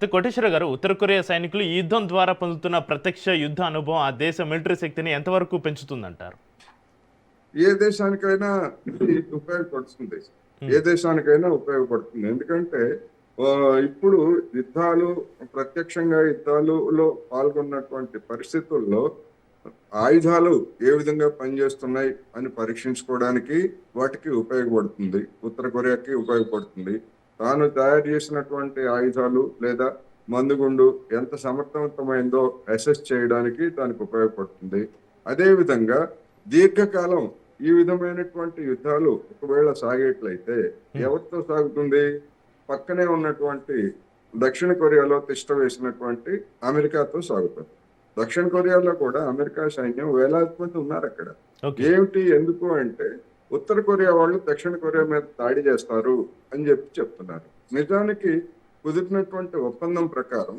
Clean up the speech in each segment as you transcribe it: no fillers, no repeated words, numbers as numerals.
కోటేశ్వర గారు, ఉత్తర కొరియా సైనికులు ఈ యుద్ధం ద్వారా పొందుతున్న ప్రత్యక్ష యుద్ధ అనుభవం ఆ దేశ మిలిటరీ శక్తిని ఎంతవరకు పెంచుతుందంటారు? ఏ దేశానికైనా ఇది ఉపయోగపడుతుంది. ఏ హ్మ్. దేశానికైనా ఉపయోగపడుతుంది. ఎందుకంటే ఇప్పుడు యుద్ధాలు ప్రత్యక్షంగా యుద్ధాలులో పాల్గొన్నటువంటి పరిస్థితుల్లో ఆయుధాలు ఏ విధంగా పనిచేస్తున్నాయి అని పరీక్షించుకోవడానికి వాటికి ఉపయోగపడుతుంది. ఉత్తర కొరియాకి ఉపయోగపడుతుంది. తాను తయారు చేసినటువంటి ఆయుధాలు లేదా మందుగుండు ఎంత సమర్థవంతమైందో అసెస్ చేయడానికి దానికి ఉపయోగపడుతుంది. అదేవిధంగా దీర్ఘకాలం ఈ విధమైనటువంటి యుద్ధాలు ఒకవేళ సాగేట్లయితే హ్మ్. ఎవరితో సాగుతుంది? పక్కనే ఉన్నటువంటి దక్షిణ కొరియాలో తిష్ట వేసినటువంటి అమెరికాతో సాగుతుంది. దక్షిణ కొరియాలో కూడా అమెరికా సైన్యం వేలాది మంది ఉన్నారు అక్కడ. ఓకే. ఏమిటి ఎందుకు అంటే ఉత్తర కొరియా వాళ్ళు దక్షిణ కొరియా మీద దాడి చేస్తారు అని చెప్తున్నారు. నిజానికి కుదిరినటువంటి ఒప్పందం ప్రకారం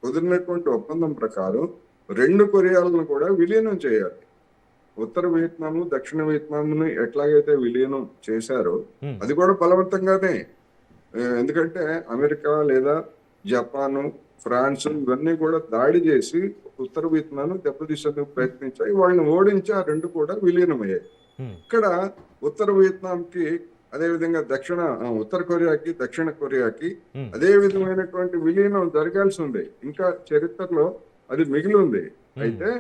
కుదిరినటువంటి ఒప్పందం ప్రకారం రెండు కొరియాలను కూడా విలీనం చేయాలి. ఉత్తర వియత్నాం దక్షిణ వియత్నాంని ఎట్లాగైతే విలీనం చేశారో హ్మ్. అది కూడా బలవంతంగానే. ఎందుకంటే అమెరికా లేదా జపాను, ఫ్రాన్స్ ఇవన్నీ కూడా దాడి చేసి ఉత్తర వియత్నాం దెబ్బతీసేందుకు ప్రయత్నించాయి. వాళ్ళని ఓడించి ఆ రెండు కూడా విలీనమయ్యాయి. హ్మ్. ఇక్కడ ఉత్తర వియత్నాంకి అదేవిధంగా ఉత్తర కొరియాకి దక్షిణ కొరియాకి హ్మ్. అదే విధమైనటువంటి విలీనం జరగాల్సి ఉంది. ఇంకా చరిత్రలో అది మిగిలి ఉంది. హ్మ్. అయితే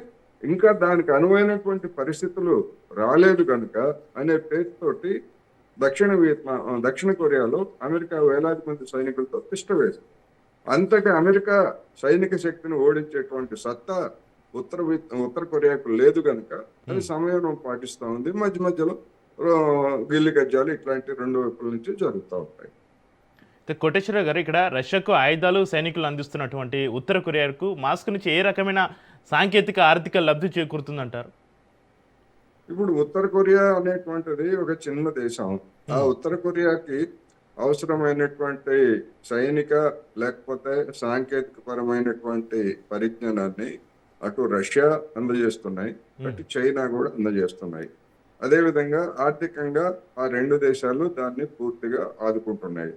ఇంకా దానికి అనువైనటువంటి పరిస్థితులు రాలేదు కనుక అనే పేరుతోటి దక్షిణ కొరియాలో అమెరికా వేలాది మంది సైనికులతో తిష్ట వేసింది. అంతటి అమెరికా సైనిక శక్తిని ఓడించేటువంటి సత్తా ఉత్తర కొరియాకు లేదు కనుక అది హ్మ్. సమయం పాటిస్తూ ఉంది. మధ్య మధ్యలో గిల్లి గజ్జాలు ఇట్లాంటి రెండు వైపుల నుంచి జరుగుతూ ఉంటాయి. కోటేశ్వర గారు, ఇక్కడ రష్యాకు ఆయుధాలు, సైనికులు అందిస్తున్నటువంటి ఉత్తర కొరియాకు మాస్క్ నుంచి ఏ రకమైన సాంకేతిక, ఆర్థిక లబ్ధి చేకూరుతుందంటారు? ఇప్పుడు ఉత్తర కొరియా అనేటువంటిది ఒక చిన్న దేశం. ఆ హ్మ్. ఉత్తర కొరియాకి అవసరమైనటువంటి సైనిక లేకపోతే సాంకేతిక పరమైనటువంటి పరిజ్ఞానాన్ని అటు రష్యా అందజేస్తున్నాయి, హ్మ్. అటు చైనా కూడా అందజేస్తున్నాయి. అదేవిధంగా ఆర్థికంగా ఆ రెండు దేశాలు దాన్ని పూర్తిగా ఆదుకుంటున్నాయి.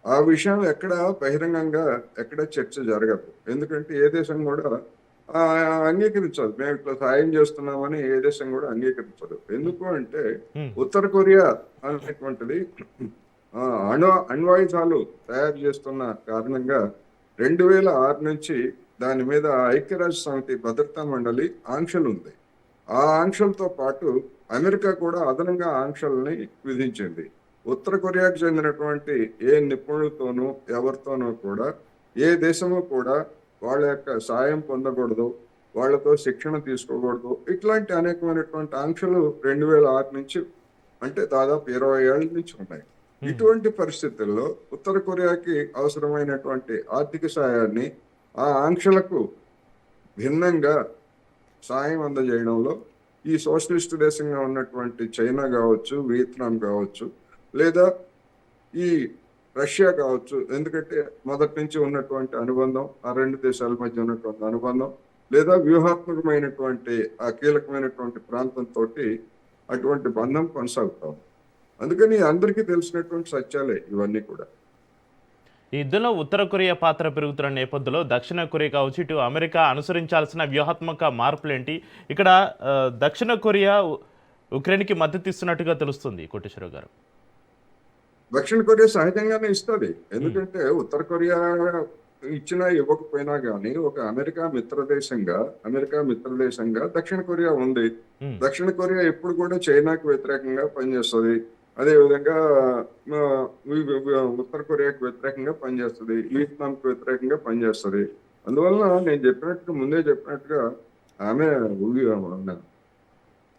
ఆ విషయం ఎక్కడ బహిరంగంగా ఎక్కడ చర్చ జరగదు. ఎందుకంటే ఏ దేశం కూడా అంగీకరించదు. మేము ఇట్లా సాయం చేస్తున్నామని ఏ దేశం కూడా అంగీకరించదు. హ్మ్. ఎందుకు అంటే హ్మ్. ఉత్తర కొరియా అనేటువంటిది ఆ, అణ్వాయుధాలు తయారు చేస్తున్న కారణంగా 2006 నుంచి దాని మీద ఐక్యరాజ్య సమితి భద్రతా మండలి ఆంక్షలు ఉంది. ఆ ఆంక్షలతో పాటు అమెరికా కూడా అదనంగా ఆంక్షల్ని విధించింది. ఉత్తర కొరియాకు చెందినటువంటి ఏ నిపుణులతోనూ ఎవరితోనూ కూడా ఏ దేశము కూడా వాళ్ళ యొక్క సాయం పొందకూడదు, వాళ్ళతో శిక్షణ తీసుకోకూడదు. ఇట్లాంటి అనేకమైనటువంటి ఆంక్షలు 2006 నుంచి, అంటే దాదాపు 20 ఏళ్ల నుంచి ఉన్నాయి. హ్మ్. ఇటువంటి పరిస్థితుల్లో ఉత్తర కొరియాకి అవసరమైనటువంటి ఆర్థిక సాయాన్ని ఆ ఆంక్షలకు భిన్నంగా సాయం అందజేయడంలో ఈ సోషలిస్ట్ దేశంగా ఉన్నటువంటి చైనా కావచ్చు, వియత్నాం కావచ్చు, లేదా ఈ రష్యా కావచ్చు. ఎందుకంటే మొదటి నుంచి ఉన్నటువంటి అనుబంధం, ఆ రెండు దేశాల మధ్య ఉన్నటువంటి అనుబంధం, లేదా వ్యూహాత్మకమైనటువంటి ఆ కీలకమైనటువంటి ప్రాంతంతో అటువంటి బంధం కొనసాగుతాం. అందుకని అందరికీ తెలిసినటువంటి సత్యాలే ఇవన్నీ కూడా. ఈ యుద్ధంలో ఉత్తర కొరియా పాత్ర పెరుగుతున్న నేపథ్యంలో దక్షిణ కొరియా కావచ్చు, ఇటు అమెరికా అనుసరించాల్సిన వ్యూహాత్మక మార్పులేంటి? ఇక్కడ దక్షిణ కొరియా ఉక్రెయిన్‌కి మద్దతు ఇస్తున్నట్టుగా తెలుస్తుంది కోటేశ్వరరావు గారు. దక్షిణ కొరియా సహజంగానే ఇస్తుంది. హ్మ్. ఎందుకంటే ఉత్తర కొరియా ఇచ్చినా ఇవ్వకపోయినా గానీ ఒక అమెరికా మిత్రదేశంగా దక్షిణ కొరియా ఉంది. హ్మ్. దక్షిణ కొరియా ఎప్పుడు కూడా చైనాకు వ్యతిరేకంగా పనిచేస్తుంది. అదేవిధంగా ఉత్తర కొరియాకు వ్యతిరేకంగా పనిచేస్తుంది. వియత్నాంకు వ్యతిరేకంగా పనిచేస్తుంది. అందువలన నేను ముందే చెప్పినట్టుగా ఆమె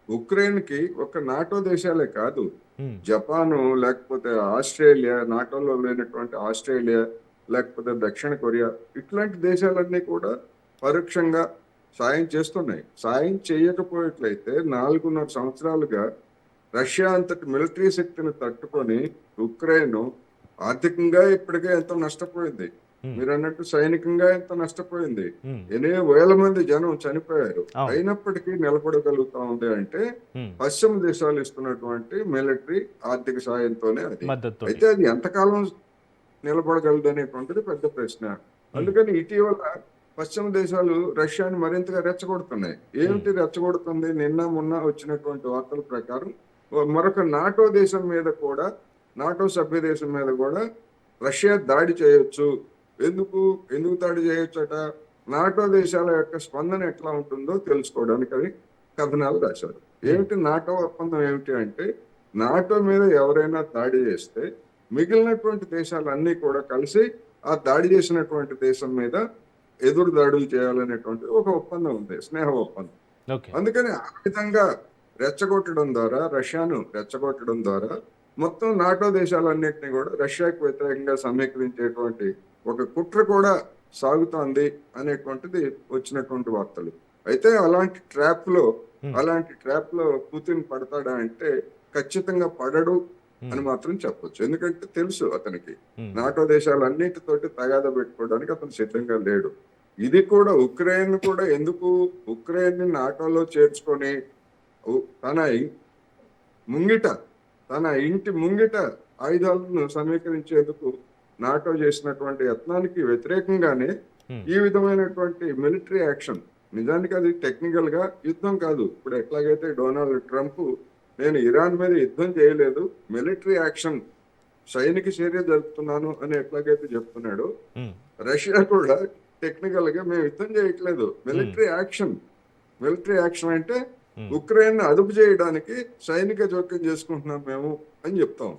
ఉక్రెయిన్ కి ఒక నాటో దేశాలే కాదు, హ్మ్. జపాను లేకపోతే ఆస్ట్రేలియా, నాటోలో లేనటువంటి ఆస్ట్రేలియా లేకపోతే దక్షిణ కొరియా, ఇట్లాంటి దేశాలన్నీ కూడా పరోక్షంగా సాయం చేస్తున్నాయి. సాయం చేయకపోయేట్లయితే 4.5 సంవత్సరాలుగా రష్యా అంతటి మిలిటరీ శక్తిని తట్టుకొని ఉక్రెయిన్ ఆర్థికంగా ఇప్పటికే ఎంతో నష్టపోయింది. హ్మ్. మీరు అన్నట్టు సైనికంగా ఎంతో నష్టపోయింది. హ్మ్. ఎన్ని వేల మంది జనం చనిపోయారు. అవును. అయినప్పటికీ నిలబడగలుగుతా ఉంది అంటే హ్మ్. పశ్చిమ దేశాలు ఇస్తున్నటువంటి మిలిటరీ ఆర్థిక సాయంతోనే అది. మద్దతుతోటి. అయితే అది ఎంతకాలం నిలబడగలదు అనేటువంటిది పెద్ద ప్రశ్న. అందుకని ఇటీవల పశ్చిమ దేశాలు రష్యాని మరింతగా రెచ్చగొడుతున్నాయి. ఏమిటి రెచ్చగొడుతుంది? నిన్న మొన్న వచ్చినటువంటి వార్తల ప్రకారం మరొక నాటో దేశం మీద కూడా, నాటో సభ్య దేశం మీద కూడా రష్యా దాడి చేయొచ్చు. ఎందుకు ఎందుకు దాడి చేయొచ్చట? నాటో దేశాల యొక్క స్పందన ఎట్లా ఉంటుందో తెలుసుకోవడానికి అని కథనాలు రాశారు. ఏమిటి నాటో ఒప్పందం ఏమిటి అంటే, నాటో మీద ఎవరైనా దాడి చేస్తే మిగిలినటువంటి దేశాలన్నీ కూడా కలిసి ఆ దాడి చేసినటువంటి దేశం మీద ఎదురు దాడులు చేయాలనేటువంటి ఒక ఒప్పందం ఉంది, స్నేహ ఒప్పందం. ఓకే. అందుకని ఆ విధంగా రెచ్చగొట్టడం ద్వారా, రష్యాను రెచ్చగొట్టడం ద్వారా మొత్తం నాటో దేశాలన్నింటినీ కూడా రష్యాకు వ్యతిరేకంగా సమీకరించేటువంటి ఒక కుట్ర కూడా సాగుతోంది అనేటువంటిది వచ్చినటువంటి వార్తలు. అయితే అలాంటి ట్రాప్ లో పుతిన్ పడతాడా అంటే ఖచ్చితంగా పడడు అని మాత్రం చెప్పొచ్చు. ఎందుకంటే తెలుసు అతనికి నాటో దేశాలన్నిటితోటి తగాదా పెట్టుకోవడానికి అతను సిద్ధంగా లేడు. ఇది కూడా ఉక్రెయిన్ కూడా ఎందుకు ఉక్రెయిన్ ని నాటోలో చేర్చుకొని తన ఇంటి ముంగిట ఆయుధాలను సమీకరించేందుకు నాటో చేసినటువంటి యత్నానికి వ్యతిరేకంగానే ఈ విధమైనటువంటి మిలిటరీ యాక్షన్. నిజానికి అది టెక్నికల్ గా యుద్ధం కాదు. ఇప్పుడు ఎట్లాగైతే డొనాల్డ్ ట్రంప్ నేను ఇరాన్ మీద యుద్ధం చేయలేదు, మిలిటరీ యాక్షన్ సైనిక చర్య జరుపుతున్నాను అని ఎట్లాగైతే చెప్తున్నాడో, రష్యా కూడా టెక్నికల్ గా మేము యుద్ధం చేయట్లేదు, మిలిటరీ యాక్షన్ అంటే ఉక్రెయిన్ అదుపు చేయడానికి సైనిక జోక్యం చేసుకుంటున్నాం మేము అని చెప్తాం.